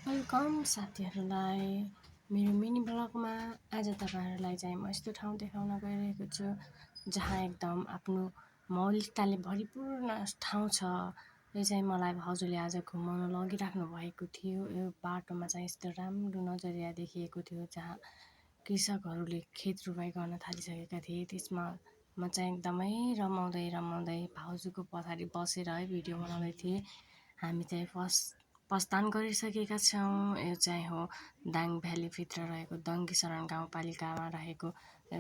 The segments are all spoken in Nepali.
वेलकम साथीहरूलाई मेरो मिनी ब्लगमा। आज तपाईहरुलाई चाहिँ म यस्तो ठाउँ देखाउन गइरहेको छु जहाँ एकदम आफ्नो मौलिकताले भरिपूर्ण ठाउँ छ। यो चाहिँ मलाई भाउजूले आज घुमाउन लगिराख्नु भएको थियो। यो बाटोमा चाहिँ यस्तो राम्रो नजरिया देखिएको थियो जहाँ कृषकहरूले खेत रोपाई गर्न थालिसकेका थिए। त्यसमा म चाहिँ एकदमै रमाउँदै भाउजूको पछाडि बसेर भिडियो बनाउँदै थिएँ। हामी चाहिँ प्रस्थान गरिसकेका छौँ। यो चाहिँ हो दाङ भ्यालीभित्र रहेको दङ्गी शरण गाउँपालिकामा रहेको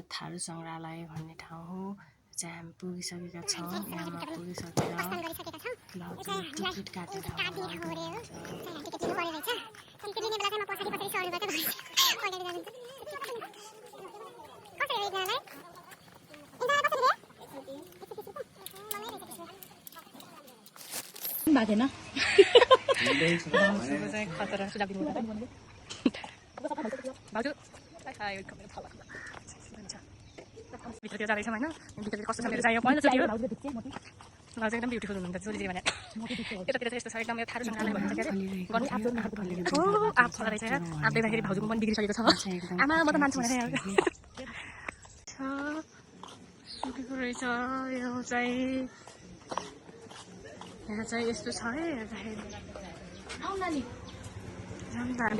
थारू सङ्ग्रहालय भन्ने ठाउँ हो। चाहिँ हामी पुगिसकेका छौँ। यहाँमा पुगिसकेर टिकट काटेर बाँधेन चाहिँ खतरा सुझाव दिनु भाउजू भित्रतिर जाँदैछौँ होइन। भित्रतिर कस्तो छ मेरो चाहिँ यो पहिलोचोटि हो। भाउजू एकदम ब्युटिफुल हुनुहुन्छ जोलीले भने। यतातिर चाहिँ यस्तो छ एकदम यो थारू सङ्ग्रहालय भन्छ के अरे गर्नु आँप छ रहेछ। आँप देख्दाखेरि भाउजूको मन बिग्रिसकेको छ। आमा म त मान्छु भनेर सुकेको रहेछ। यो चाहिँ यहाँ चाहिँ यस्तो छ है। हामी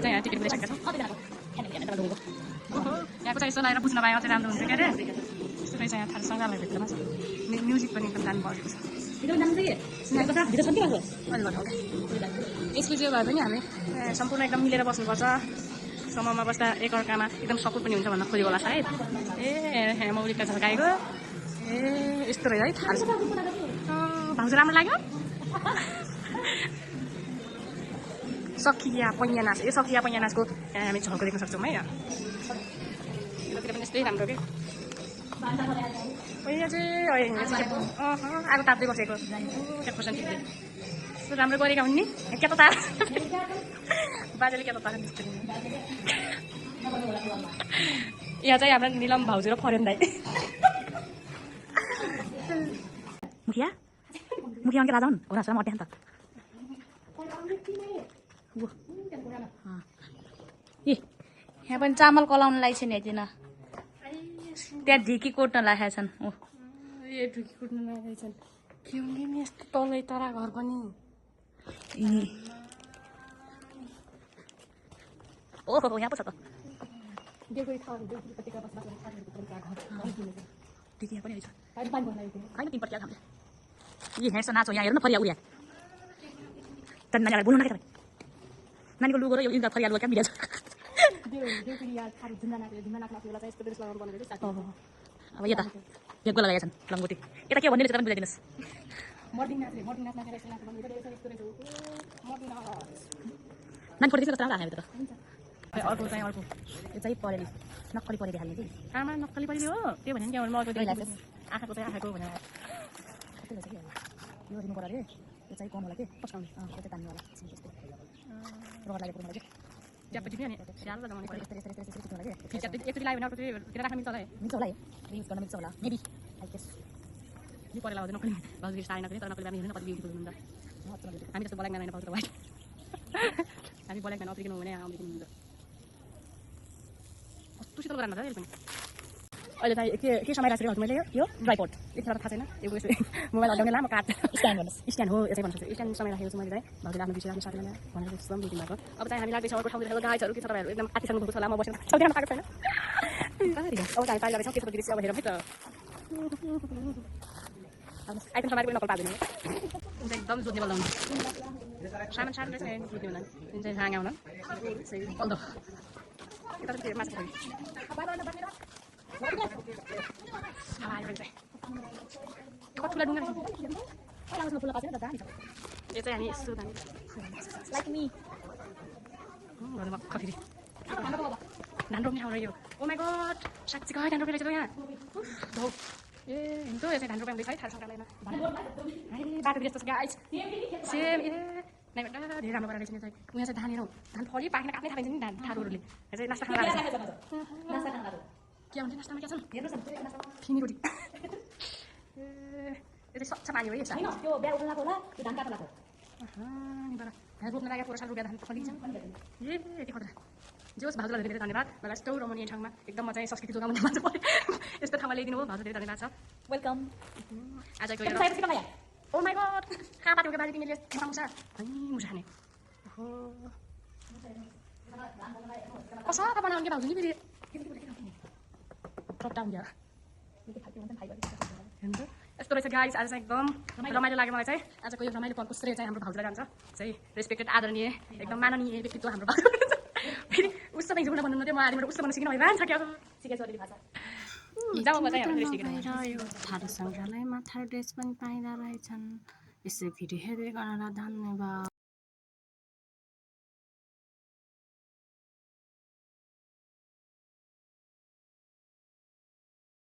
चाहिँ यहाँ टिकट लिइसकेका छौँ। यहाँको चाहिँ यसो लगाएर बुझ्न पाए अझै राम्रो हुन्छ के अरे। यस्तो रहेछ यहाँ थारू सङ्ग्रहालयभित्रमा म्युजिक पनि एकदम दामी बजेको छ। एक्सक्लुजिभ भए पनि हामी सम्पूर्ण एकदम मिलेर बस्नुपर्छ। समूहमा बस्दा एकअर्कामा एकदम सपोर्ट पनि हुन्छ भन्न खोजेको होला सायद। ए मौलिकता झल्काएको ए यस्तो रहेछ है थारू। भाउजू राम्रो लाग्यो। सखिया पैयानास यो सखिया पैयानासको हामी झल्को देख्न सक्छौँ है। यतातिर पनि यस्तै राम्रो के यहाँ चाहिँ आगो ताप्दै बसेको 100% ठिक यस्तो राम्रो गरेका हुन् नि। क्या त तार बाजेले क्या त तार यहाँ चाहिँ हाम्रो निलम भाउजू र फरेन दाइ मुखिया मुखिया अन्के राजा हुन् हो राजा म त्यहाँ त यहाँ पनि चामल कलाउन लाइ छ नि हेर्दिन। त्यहाँ ढिकी कोट्न लागेका छन्। ए ढिकी कोट्न लागेका छन् के हुने नि यस्तो तलै तरा घर पनि। ओहो यहाँ पो छ त ढिकी यहाँ पनि रहेछ होइन। तिन पट्टि खान्छ यी हेर्छ नाचो यहाँ हेर्नु फरिया उया त नानीलाई बोल्नु न। नानीको लुगो र यो इन्दा फरिया लुगा क्या मिलेछ। अब यता बेगो लगाएका छन् लङ्गोटी यता के भन्ने रहेछ पनि बुझाइदिनुहोस्। नानी फोटो देख्छ कस्तो राम्रो अर्को चाहिँ अर्को यो चाहिँ परेली नक्कली परेली हाल्ने कि आमा नक्कली परेली हो त्यो भने क्या म आँखाको चाहिँ आँखाको भनेर यो दिनु पर्यो अरे। यो चाहिँ कम होला के पस्काउने यो चाहिँ तान्ने होला त्यस्तो रड लागेको मलाई चाहिँ च्यापटी पनि स्याल लगाउने एकचोटि लगायो भने अर्कोचोटि किन राख्न मिल्छ होला मिल्छ होला युज गर्न मिल्छ होला मेबी आई गेस यो परेला हो नक्कली भाउजूले साडी नक्कली तर नक्कली दामी हेर्नु कति ब्युटिफुल हुन्छ। हामी जस्तो ब्ल्याक म्यान होइन भाउजू वाइट हामी ब्ल्याक म्यान अफ्रिकन हो भने आउँदै पनि हुन्छ। कस्तो शीतल गराउनु पनि अहिले चाहिँ के समय राखेको हजुर मैले यो ड्राइपोर्ट यति थाहा छैन यो मोबाइल हटाउने लामो काट स्ट्यान्ड हो यो चाहिँ भन्नु स्ट्यान्ड समय राखेको छु मैले चाहिँ भाउजूले आफ्नो विषय आफ्नो साथीलाई भनेर एकदम बुझ्नु भएको। अब चाहिँ हामी लाग्दैछौँ अर्को ठाउँतिर गाइजहरू के छ तपाईँहरू एकदम आतिसक्नु भएको छ होला म बसेर देख्न पाएको छैन। अब चाहिँ पाइ लगाएछौँ त्यसको दृश्य अब हेरौँ है त। आइटम समाएर पनि नकल पार्दैन एकदम जोड्ने बल्दाउनु सामान रहेछ जोड्ने होला जुन चाहिँ हाँगा हुन बल्दो यता चाहिँ माछा कति ठुला ढुङ्गा रहेछ यो चाहिँ हामी यस्तो दामी लाइक मी खफेरी धान रोप्ने ठाउँ रह्यो। ओ माई गड साँच्चीको है धान रोप्ने रहेछ त यहाँ ए हिँड्दो यो चाहिँ धान रोप्ने हुँदैछ है थारू सङ्ग्रहालयमा बाटो यस्तो छ गाइस सेम ए नै धेरै राम्रो गरेर रहेछ नि चाहिँ उहाँ चाहिँ धान हेरौँ धान फरि पाकेर काट्नै थालिन्छ नि धान थारूहरूले यो चाहिँ नास्ता खाना के हुन्छ नास्तामा क्या छन् हेर्नुहोस् फिनी रोटी यो चाहिँ स्वच्छ पानी हो है त्यो बिहा उठाउनको होला त्यो धान काट्नु लाग्यो रोप्न लागेको पोहोर साल रोप्दा धान फलिन्छ यति खतरा जे होस् भाउजूलाई धेरै धेरै धन्यवाद मलाई यस्तो रमणीय ठाउँमा एकदम म चाहिँ संस्कृति जोगाउने मान्छे पऱ्यो यस्तो ठाउँमा ल्याइदिनु हो भाउजू धेरै धन्यवाद छ वेलकम आजको यो ओ माई गड कहाँ पातेको बारी तिमीले खाना मुसा मुसा खाने कसो बनाउने के भाउजू नि फेरि टप डाउन गयो यस्तो रहेछ गाइस आज चाहिँ एकदम रमाइलो लाग्यो मलाई चाहिँ आजको यो रमाइलो पलको श्रेय चाहिँ हाम्रो भाउजूलाई जान्छ चाहिँ रेस्पेक्टेड आदरणीय एकदम माननीय व्यक्तित्व हाम्रो भाउजू फेरि उस्तो चाहिँ झुक्न भन्नु थियो म आज उस्तो भन्नु सिक्नु भइरहन्छ क्या सिकेछु अलिअलि भाषा जाउँ म चाहिँ हाम्रो सिकेर यो थारू सङ्ग्रहालयमा थारू ड्रेस पनि पाइँदो रहेछन् यसै भिडियो हेर्दै गर्नलाई धन्यवाद।